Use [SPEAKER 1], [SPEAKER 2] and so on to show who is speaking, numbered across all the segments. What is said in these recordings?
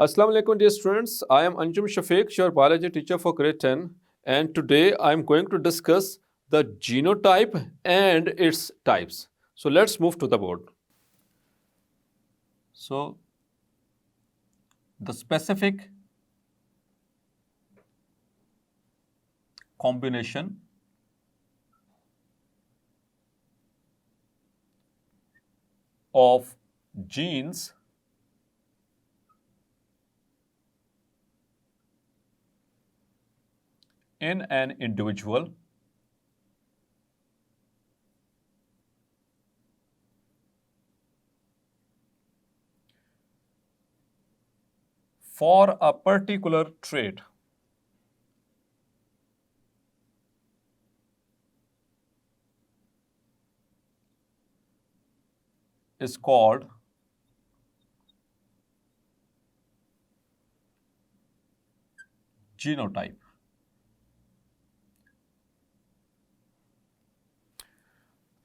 [SPEAKER 1] Assalamu alaikum dear students. I am Anjum Shafiq, your biology teacher for grade 10, and today I am going to discuss the genotype and its types. So let's move to the board. So the specific combination of genes in an individual for a particular trait is called genotype.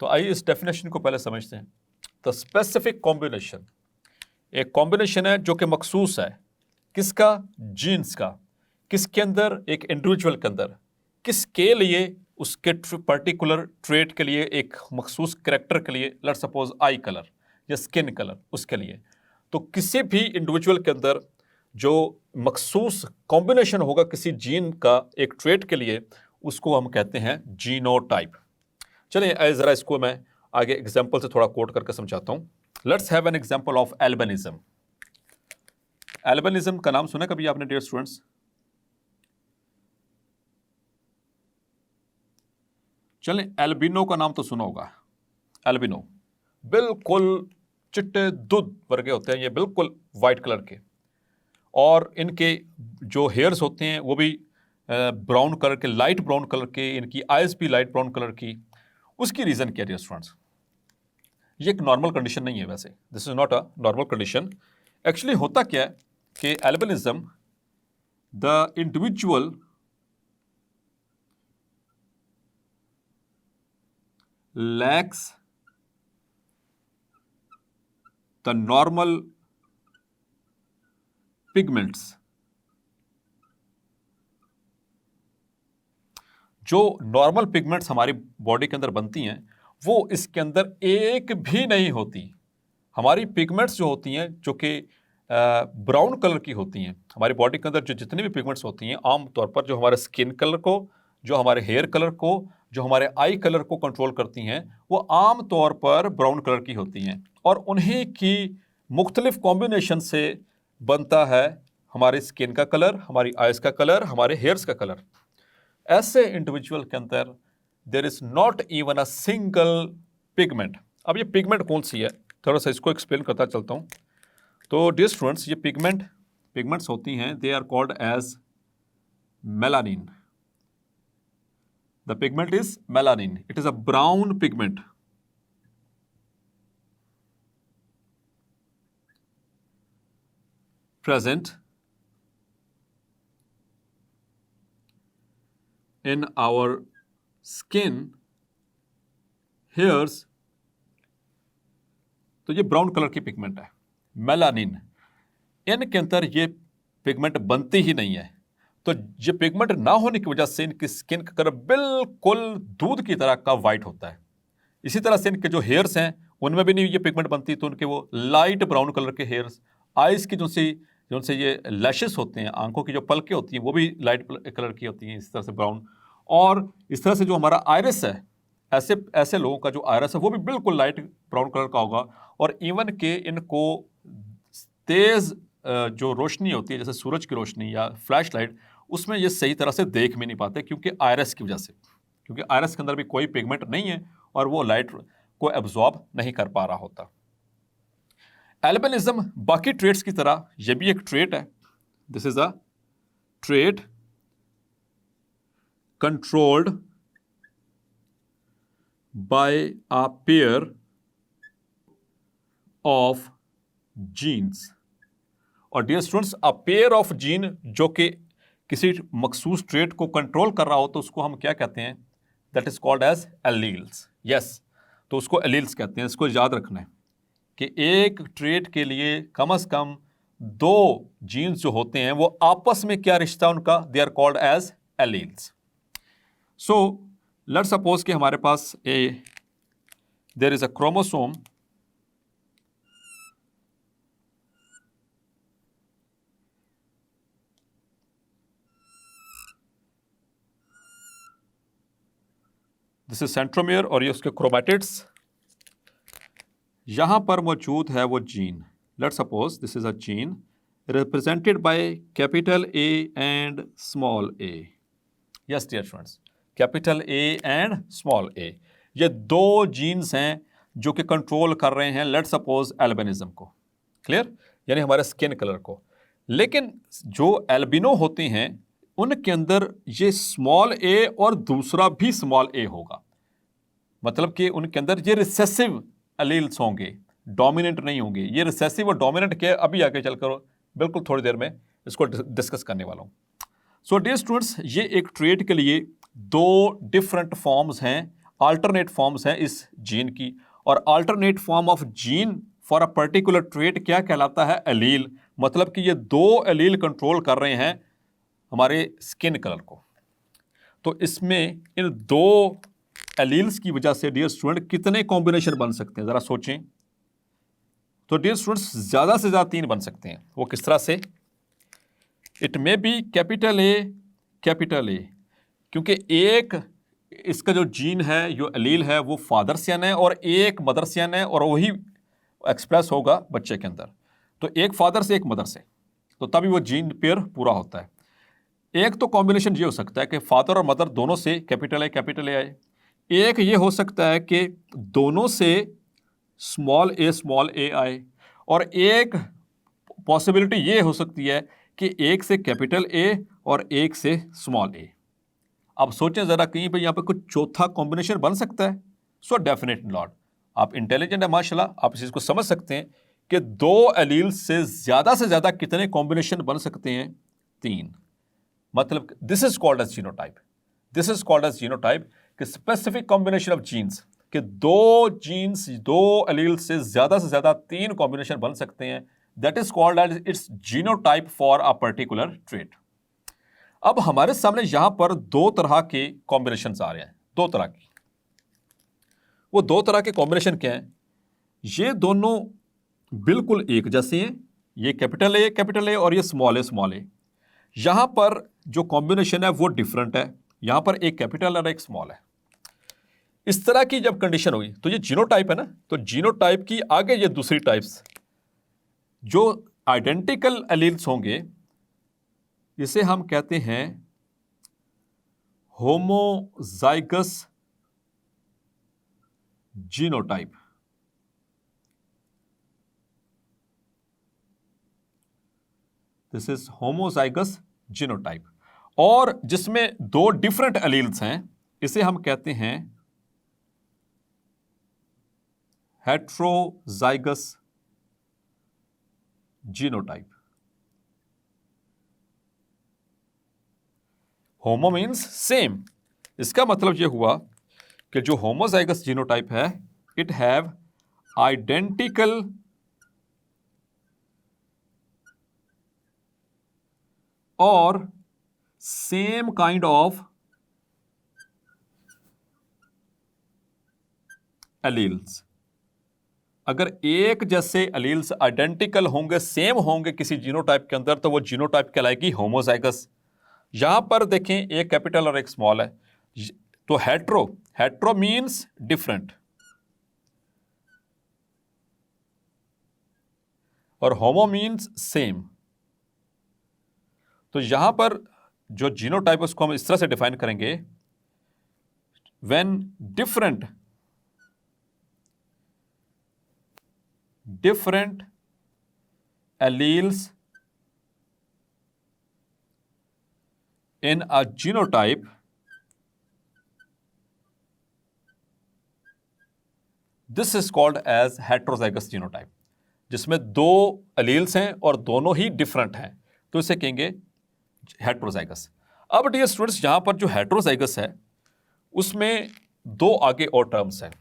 [SPEAKER 1] तो आइए इस definition को पहले समझते हैं। The specific combination एक combination है जो कि मखसूस है किसका? जीन्स का। किसके अंदर? एक इंडिविजुअल के अंदर। किसके लिए? उसके पर्टिकुलर ट्रेट के लिए, एक मखसूस कैरेक्टर के लिए, लेट सपोज आई कलर या स्किन कलर, उसके लिए। तो किसी भी इंडिविजुअल के अंदर जो मखसूस कॉम्बिनेशन होगा किसी जीन का एक ट्रेट के लिए, उसको हम कहते हैं जीनोटाइप। चलिए ज़रा इसको मैं आगे एग्जाम्पल से थोड़ा कोट करके समझाता हूँ। Let's have an example of albinism. Albinism का नाम सुना कभी आपने डियर स्टूडेंट्स? चलें, एल्बिनो का नाम तो सुना होगा। एल्बिनो बिल्कुल चिट्टे दूध वर्गे होते हैं, ये बिल्कुल वाइट कलर के, और इनके जो हेयर्स होते हैं वो भी ब्राउन कलर के, लाइट ब्राउन कलर के, इनकी आइज भी लाइट ब्राउन कलर की। उसकी रीज़न क्या है स्टूडेंट्स? ये एक नॉर्मल कंडीशन नहीं है वैसे, this is not a normal condition. Actually होता क्या है कि albinism, the individual lacks the normal pigments। जो नॉर्मल पिगमेंट्स हमारी बॉडी के अंदर बनती हैं वो इसके अंदर एक भी नहीं होती। हमारी पिगमेंट्स जो होती हैं जो कि ब्राउन कलर की होती हैं, हमारी बॉडी के अंदर जो जितनी भी पिगमेंट्स होती हैं आमतौर पर जो हमारे स्किन कलर को, जो हमारे हेयर कलर को, जो हमारे आई कलर को कंट्रोल करती हैं, वो आम तौर पर ब्राउन कलर की होती हैं, और उन्हीं की मुख्तलिफ कॉम्बिनेशन से बनता है हमारी स्किन का कलर, हमारी आइज का कलर, हमारे हेयर्स का कलर। ऐसे इंडिविजुअल के अंदर there is not even a single pigment. अब ये पिगमेंट कौन सी है, थोड़ा सा इसको एक्सप्लेन करता चलता हूँ। तो डियर स्टूडेंट्स, ये पिगमेंट्स होती हैं, they are called as melanin. The pigment is melanin, it is a brown pigment. present in our skin, hairs। तो ये ब्राउन कलर की पिगमेंट है, मेलानिन। इनके अंदर ये पिगमेंट बनती ही नहीं है, तो ये पिगमेंट ना होने की वजह से इनकी स्किन का कलर बिल्कुल दूध की तरह का वाइट होता है। इसी तरह से इनके जो हेयर्स हैं उनमें भी नहीं ये पिगमेंट बनती, तो उनके वो लाइट ब्राउन कलर के हेयर्स। आइज़ की जो से ये लैशेस होते हैं, आंखों की जो पलकें होती हैं वो भी लाइट कलर की होती हैं, इस तरह से ब्राउन। और इस तरह से जो हमारा आयरिस है, ऐसे लोगों का जो आयरिस है वो भी बिल्कुल लाइट ब्राउन कलर का होगा। और इवन के इनको तेज़ जो रोशनी होती है जैसे सूरज की रोशनी या फ्लैश लाइट, उसमें ये सही तरह से देख भी नहीं पाते क्योंकि आयरिस की वजह से, क्योंकि आयरिस के अंदर भी कोई पिगमेंट नहीं है और वो लाइट को एब्जॉर्ब नहीं कर पा रहा होता। एल्बिनिज्म बाकी ट्रेट्स की तरह ये भी एक ट्रेट है। This is a trait controlled by a pair of genes. और dear students, a pair of gene जो कि किसी मखसूस ट्रेट को कंट्रोल कर रहा हो तो उसको हम क्या कहते हैं? That is called as alleles. Yes, तो उसको एलील्स कहते हैं। इसको याद रखना है कि एक ट्रेट के लिए कम से कम दो जीन्स जो होते हैं वो आपस में क्या रिश्ता उनका, they are called as alleles. So let's suppose कि हमारे पास there is a chromosome, this is centromere और ये उसके क्रोमैटिड्स, यहां पर मौजूद है वो gene. Let's suppose this is a gene represented by capital A and small a. Yes dear students, capital A and small a, ये दो जीन्स हैं जो कि कंट्रोल कर रहे हैं लेट्स सपोज एल्बिनिज्म को, क्लियर, यानी हमारे स्किन कलर को। लेकिन जो एल्बिनो होते हैं उनके अंदर ये स्मॉल ए और दूसरा भी स्मॉल ए होगा, मतलब कि उनके अंदर ये रिसेसिव एलील्स होंगे, डोमिनेंट नहीं होंगे। ये रिसेसिव और डोमिनेंट के अभी आगे चलकर बिल्कुल थोड़ी देर में इसको डिस्कस करने वाला हूं। सो डियर स्टूडेंट्स, ये एक ट्रेट के लिए दो डिफरेंट फॉर्म्स हैं, अल्टरनेट फॉर्म्स हैं इस जीन की, और alternate form of gene for a particular trait क्या कहलाता है, एलील। मतलब कि ये दो एलील कंट्रोल कर रहे हैं हमारे स्किन कलर को। तो इसमें इन दो एलील्स की वजह से डियर स्टूडेंट कितने कॉम्बिनेशन बन सकते हैं, जरा सोचें। तो डियर स्टूडेंट्स ज्यादा से ज्यादा 3 बन सकते हैं। वो किस तरह से? It may be capital A, क्योंकि एक इसका जो जीन है, जो एलील है, वो फादर से आना है और एक मदर से आना है, और वही एक्सप्रेस होगा बच्चे के अंदर। तो एक फादर से एक मदर से, तो तभी वो जीन पेयर पूरा होता है। एक तो कॉम्बिनेशन ये हो सकता है कि फादर और मदर दोनों से कैपिटल ए आए। एक ये हो सकता है कि दोनों से स्मॉल ए आए, और एक पॉसिबिलिटी ये हो सकती है कि एक से कैपिटल ए और एक से स्मॉल ए। अब सोचें जरा, कहीं पे यहाँ पे कुछ चौथा कॉम्बिनेशन बन सकता है? सो डेफिनेट नॉट। आप इंटेलिजेंट है माशाल्लाह, आप इस चीज को समझ सकते हैं कि दो एलील से ज्यादा कितने कॉम्बिनेशन बन सकते हैं? 3। मतलब this is called as genotype. This is called as genotype कि स्पेसिफिक कॉम्बिनेशन ऑफ जीन्स, कि दो जीन्स, दो एलील से ज्यादा 3 कॉम्बिनेशन बन सकते हैं। That is called as it's genotype for a particular trait. अब हमारे सामने यहां पर 2 तरह के कॉम्बिनेशन आ रहे हैं, 2 तरह की। वो 2 तरह के कॉम्बिनेशन क्या हैं? ये दोनों बिल्कुल एक जैसे हैं, ये कैपिटल ए और ये स्मॉल ए। यहां पर जो कॉम्बिनेशन है वो डिफरेंट है, यहां पर एक कैपिटल और एक स्मॉल है। इस तरह की जब कंडीशन हुई तो ये जीनोटाइप है ना, तो जीनोटाइप की आगे ये दूसरी टाइप्स जो आइडेंटिकल एलील्स होंगे, इसे हम कहते हैं homozygous genotype. This is homozygous genotype. और जिसमें 2 डिफरेंट एलील्स हैं, इसे हम कहते हैं हेट्रोजाइगस जीनोटाइप। होमो मीन्स सेम। इसका मतलब यह हुआ कि जो होमोजाइगस जीनोटाइप है, इट हैव आइडेंटिकल और सेम काइंड ऑफ एलील्स। अगर एक जैसे एलील्स आइडेंटिकल होंगे, सेम होंगे किसी जीनोटाइप के अंदर, तो वो जीनोटाइप कहलाएगी होमोजाइगस। यहां पर देखें एक कैपिटल और एक स्मॉल है, तो हेट्रो मीन्स डिफरेंट, और होमो मीन्स सेम। तो यहां पर जो जीनोटाइप उसको हम इस तरह से डिफाइन करेंगे, when different alleles in a genotype this is called as heterozygous genotype, जिसमें 2 एलील्स हैं और दोनों ही डिफरेंट हैं, तो इसे कहेंगे हेट्रोजाइगस। अब डियर स्टूडेंट्स, यहां पर जो हेट्रोजाइगस है उसमें 2 आगे और टर्म्स हैं।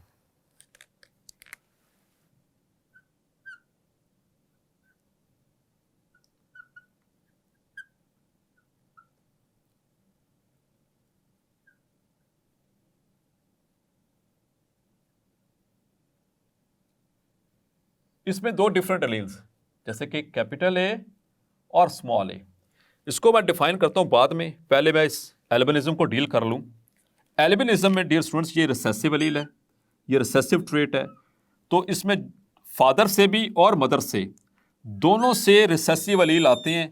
[SPEAKER 1] इसमें दो डिफरेंट एलील्स, जैसे कि कैपिटल ए और स्मॉल ए, इसको मैं डिफाइन करता हूं बाद में, पहले मैं इस एल्बिनिज्म को डील कर लूं। एल्बिनिज्म में डियर स्टूडेंट्स ये रिसेसिव एलील है, ये रिसेसिव ट्रेट है। तो इसमें फादर से भी और मदर से दोनों से रिसेसिव एलील आते हैं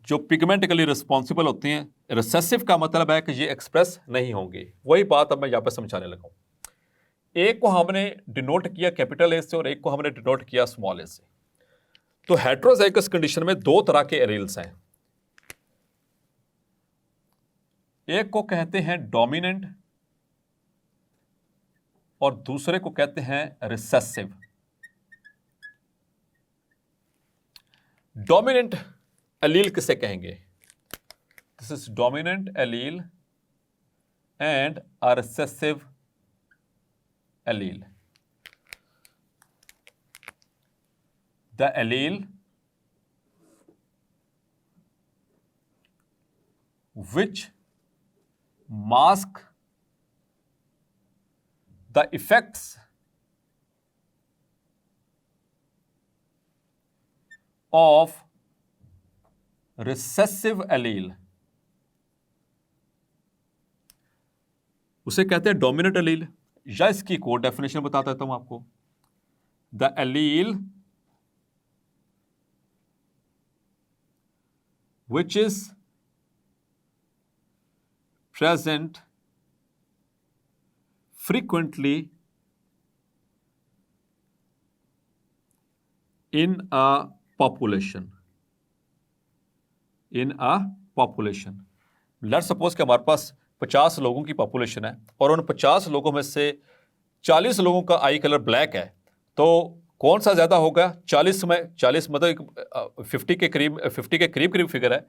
[SPEAKER 1] जो पिगमेंट के लिए रिस्पॉन्सिबल होते हैं। रिसेसिव का मतलब है कि ये एक्सप्रेस नहीं होंगे। वही बात अब मैं यहाँ पर समझाने लगा हूँ। एक को हमने डिनोट किया कैपिटल ए से और एक को हमने डिनोट किया स्मॉल ए से। तो हेट्रोजाइगस कंडीशन में दो तरह के एलील्स हैं, एक को कहते हैं डोमिनेंट और दूसरे को कहते हैं रिसेसिव। डोमिनेंट एलील किसे कहेंगे? This is dominant allele and a recessive allele. The allele which mask the effects of recessive allele, उसे कहते हैं डोमिनेंट एलील। या इसकी कोड डेफिनेशन बता देता हूं आपको। The allele which is present frequently in a population, let's suppose कि हमारे पास 50 लोगों की पॉपुलेशन है और उन 50 लोगों में से 40 लोगों का आई कलर ब्लैक है, तो कौन सा ज्यादा होगा? 40 में 40 मतलब 50 के करीब फिगर है,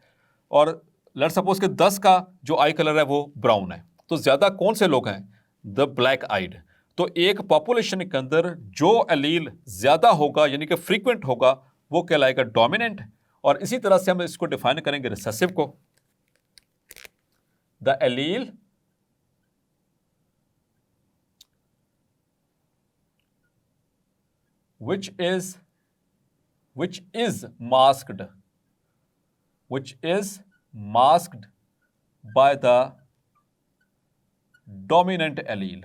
[SPEAKER 1] और लेट्स सपोज कि 10 का जो आई कलर है वो ब्राउन है, तो ज्यादा कौन से लोग हैं? द ब्लैक आइड। तो एक पॉपुलेशन के अंदर जो एलील ज्यादा होगा यानी कि फ्रीक्वेंट होगा वो कहलाएगा डोमिनेंट। और इसी तरह से हम इसको डिफाइन करेंगे रिसेसिव को। The allele which is masked by the dominant allele,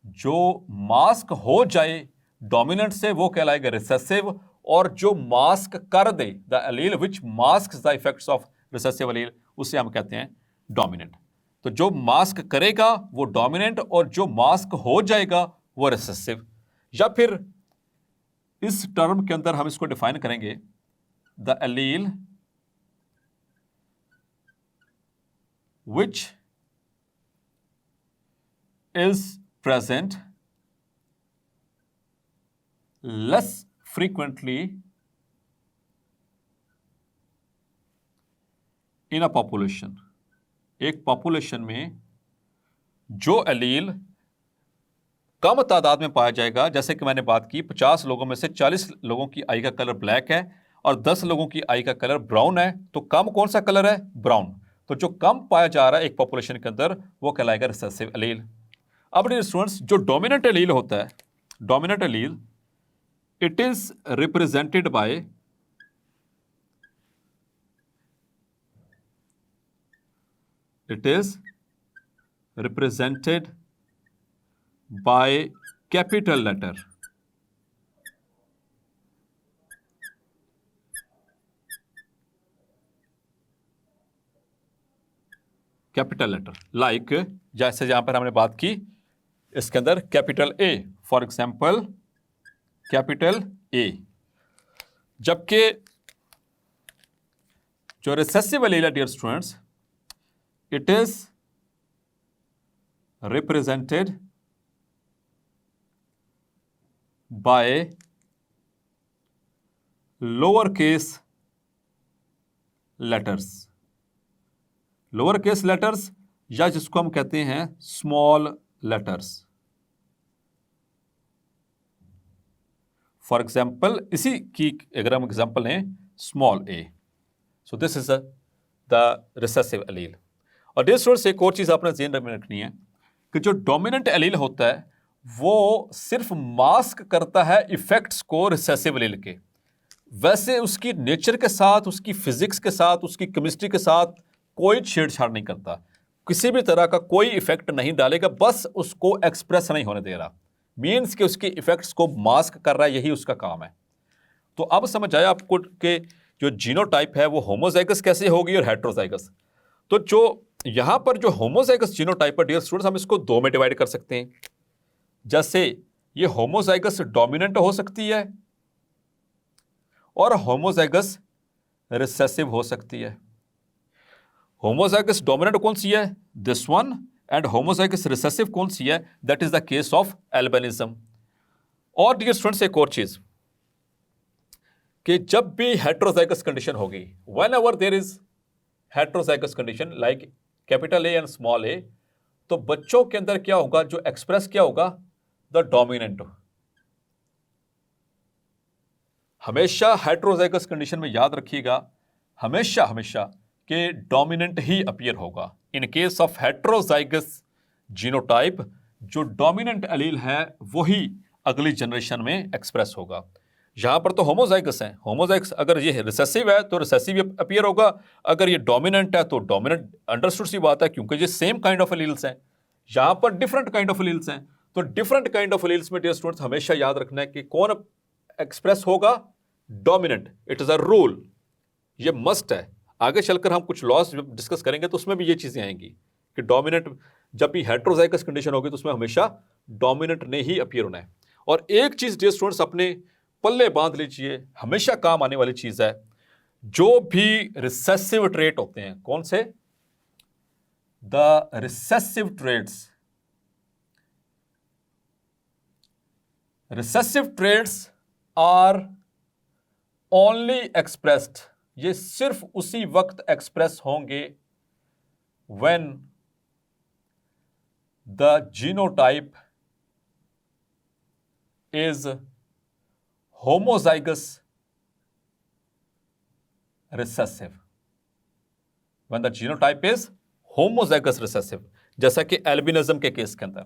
[SPEAKER 1] जो मास्क हो जाए डोमिनेंट से वो कहलाएगा रिसेसिव, और जो मास्क कर दे the allele which mask the effects of recessive allele उसे हम कहते हैं डोमिनेंट। तो जो मास्क करेगा वो डोमिनेंट और जो मास्क हो जाएगा वो रिसेसिव। या फिर इस टर्म के अंदर हम इसको डिफाइन करेंगे the allele which is present less frequently in a population, एक पॉपुलेशन में जो एलील कम तादाद में पाया जाएगा। जैसे कि मैंने बात की 50 लोगों में से 40 लोगों की आई का कलर ब्लैक है और 10 लोगों की आई का कलर ब्राउन है, तो कम कौन सा कलर है? ब्राउन। तो जो कम पाया जा रहा है एक पॉपुलेशन के अंदर वो कहलाएगा रिसेसिव एलील। अब डियर स्टूडेंट्स, जो डोमिनेंट एलील होता है, dominant allele it is represented by capital letter. Capital letter like जैसे यहां पर हमने बात की इसके अंदर capital A, for example capital A. जबकि जो रिसेसिव एलील है dear students, it is represented by lower case letters, lower case letters या जिसको हम कहते हैं स्मॉल लेटर्स। फॉर एग्जाम्पल इसी की अगर हम एग्जाम्पल लें small A, so this is the recessive allele. और डियर स्टूडेंट्स, एक और चीज आपने ध्यान में रखनी है कि जो डोमिनेंट एलील होता है वो सिर्फ मास्क करता है इफेक्ट्स को रिसेसिव एलील के, वैसे उसकी नेचर के साथ, उसकी फिजिक्स के साथ, उसकी केमिस्ट्री के साथ कोई छेड़छाड़ नहीं करता, किसी भी तरह का कोई इफेक्ट नहीं डालेगा, बस उसको एक्सप्रेस नहीं होने दे रहा, मीन्स कि उसके इफेक्ट्स को मास्क कर रहा है, यही उसका काम है। तो अब समझ आया आपको कि जो जीनोटाइप है वो होमोजाइगस कैसे होगी और हेट्रोजाइगस। तो जो यहां पर जो होमोजाइगस जीनोटाइप है डियर स्टूडेंट्स, हम इसको दो में डिवाइड कर सकते हैं। जैसे ये होमोजाइगस डोमिनेंट हो सकती है और होमोजाइगस रिसेसिव हो सकती है। होमोजाइगस डोमिनेंट कौन सी है? This one. And homozygous recessive कौन सी है? That is the case of albinism. और डियर स्टूडेंट्स एक और चीज कि जब भी हेट्रोजाइगस कंडीशन होगी, whenever there is heterozygous condition like capital A and small a, तो बच्चों के अंदर क्या होगा, जो एक्सप्रेस क्या होगा, द डोमिनेंट। हमेशा हेट्रोजाइगस कंडीशन में याद रखिएगा, हमेशा हमेशा कि डोमिनेंट ही अपीयर होगा। In case of heterozygous genotype, जो डोमिनेंट एलील है वही अगली जनरेशन में एक्सप्रेस होगा। यहां पर तो होमोजाइगस है, होमोजाइगस अगर ये रिसेसिव है तो रिसेसिव अपीयर होगा, अगर ये डोमिनेंट है तो डोमिनेंट। अंडरस्टूड सी बात है, क्योंकि ये सेम काइंड ऑफ एलील्स हैं, यहां पर डिफरेंट काइंड ऑफ एलील्स हैं। तो डिफरेंट काइंड ऑफ एलील्स में डियर स्टूडेंट्स हमेशा याद रखना है कि कौन एक्सप्रेस होगा, dominant. It is a rule, ये मस्ट है। आगे चलकर हम कुछ लॉस डिस्कस करेंगे तो उसमें भी ये चीजें आएंगी कि डोमिनेंट जब भी हेट्रोजाइगस कंडीशन होगी तो उसमें हमेशा डोमिनेंट ने ही अपीयर होना है। और एक चीज डियर स्टूडेंट्स अपने पल्ले बांध लीजिए, हमेशा काम आने वाली चीज है, जो भी रिसेसिव ट्रेट होते हैं, कौन से? The recessive traits, recessive traits are only expressed, ये सिर्फ उसी वक्त एक्सप्रेस होंगे when the genotype is homozygous recessive, when the genotype is homozygous recessive। जैसा कि एल्बिनिज्म के केस के अंदर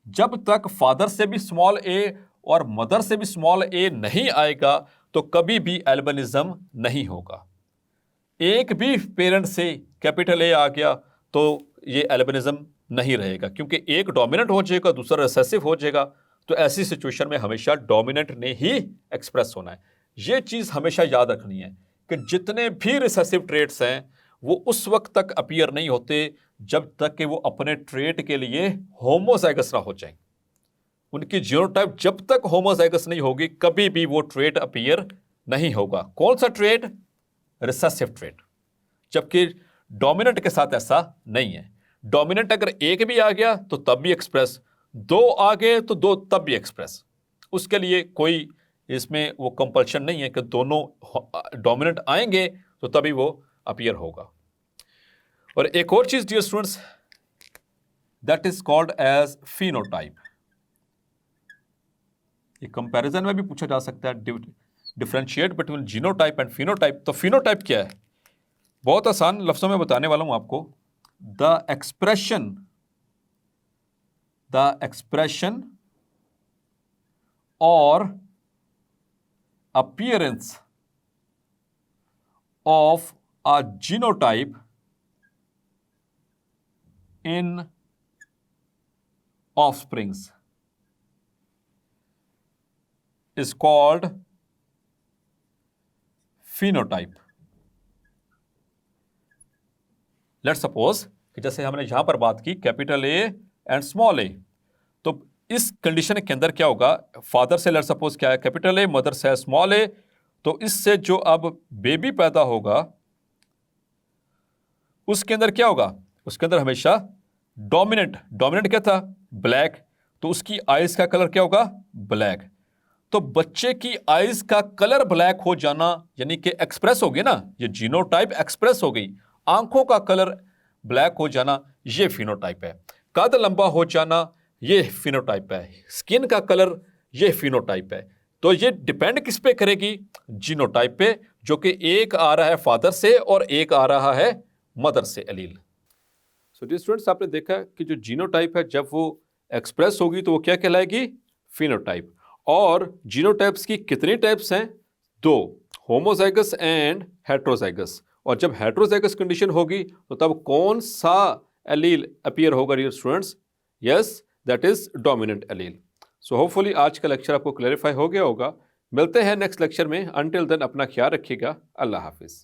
[SPEAKER 1] जब तक फादर से भी स्मॉल ए और मदर से भी स्मॉल ए नहीं आएगा तो कभी भी एल्बिनिज्म नहीं होगा। एक भी पेरेंट से कैपिटल ए आ गया तो ये एल्बिनिज्म नहीं रहेगा, क्योंकि एक डोमिनेंट हो जाएगा, दूसरा रिसेसिव हो जाएगा। तो ऐसी सिचुएशन में हमेशा डोमिनेंट ने ही एक्सप्रेस होना है। यह चीज हमेशा याद रखनी है कि जितने भी रिसेसिव ट्रेट्स हैं वो उस वक्त तक अपीयर नहीं होते जब तक कि वो अपने ट्रेट के लिए होमोजाइगस ना हो जाए। उनकी जीनोटाइप जब तक होमोजाइगस नहीं होगी कभी भी वो ट्रेट अपीयर नहीं होगा। कौन सा ट्रेट? Recessive trait. जबकि डोमिनेंट के साथ ऐसा नहीं है। डोमिनेंट अगर एक भी आ गया तो तब भी एक्सप्रेस, दो आ गए तो दो तब भी एक्सप्रेस। उसके लिए कोई इसमें वो कंपल्शन नहीं है कि दोनों डोमिनेंट आएंगे तो तभी वो अपीयर होगा। और एक और चीज dear students, that is called as phenotype. ये कंपैरिजन में भी पूछा जा सकता है, differentiate between genotype and phenotype. तो फिनोटाइप क्या है? बहुत आसान लफ्जों में बताने वाला हूं आपको। द एक्सप्रेशन और appearance of a genotype in offsprings is called phenotype। Let's suppose कि जैसे हमने यहां पर बात की capital A and small a, तो इस कंडीशन के अंदर क्या होगा, फादर से लेट्स सपोज क्या है कैपिटल ए, मदर से है स्मॉल ए, तो इससे जो अब बेबी पैदा होगा उसके अंदर क्या होगा, उसके अंदर हमेशा डोमिनेंट क्या था? ब्लैक। तो उसकी आईज का कलर क्या होगा? ब्लैक। तो बच्चे की आईज का कलर ब्लैक हो जाना यानी कि एक्सप्रेस हो गई ना, ये जीनोटाइप एक्सप्रेस हो गई। आंखों का कलर ब्लैक हो जाना ये फिनोटाइप है। कद लंबा हो जाना ये फिनोटाइप है। स्किन का कलर ये फिनोटाइप है। तो ये डिपेंड किस पे करेगी? जीनोटाइप पे, जो कि एक आ रहा है फादर से और एक आ रहा है मदर से एलील। सो डियर स्टूडेंट्स, आपने देखा कि जो जीनोटाइप है जब वो एक्सप्रेस होगी तो वो क्या कहलाएगी? फिनोटाइप। और जीनोटाइप्स की कितने टाइप्स हैं? 2, होमोजाइगस एंड हेट्रोजाइगस। और जब हेट्रोजाइगस कंडीशन होगी तो तब कौन सा एलील अपीयर होगा dear students? Yes, that is dominant allele. So hopefully आज का लेक्चर आपको क्लैरिफाई हो गया होगा। मिलते हैं नेक्स्ट लेक्चर में। अंटिल देन अपना ख्याल रखिएगा। अल्लाह हाफिज।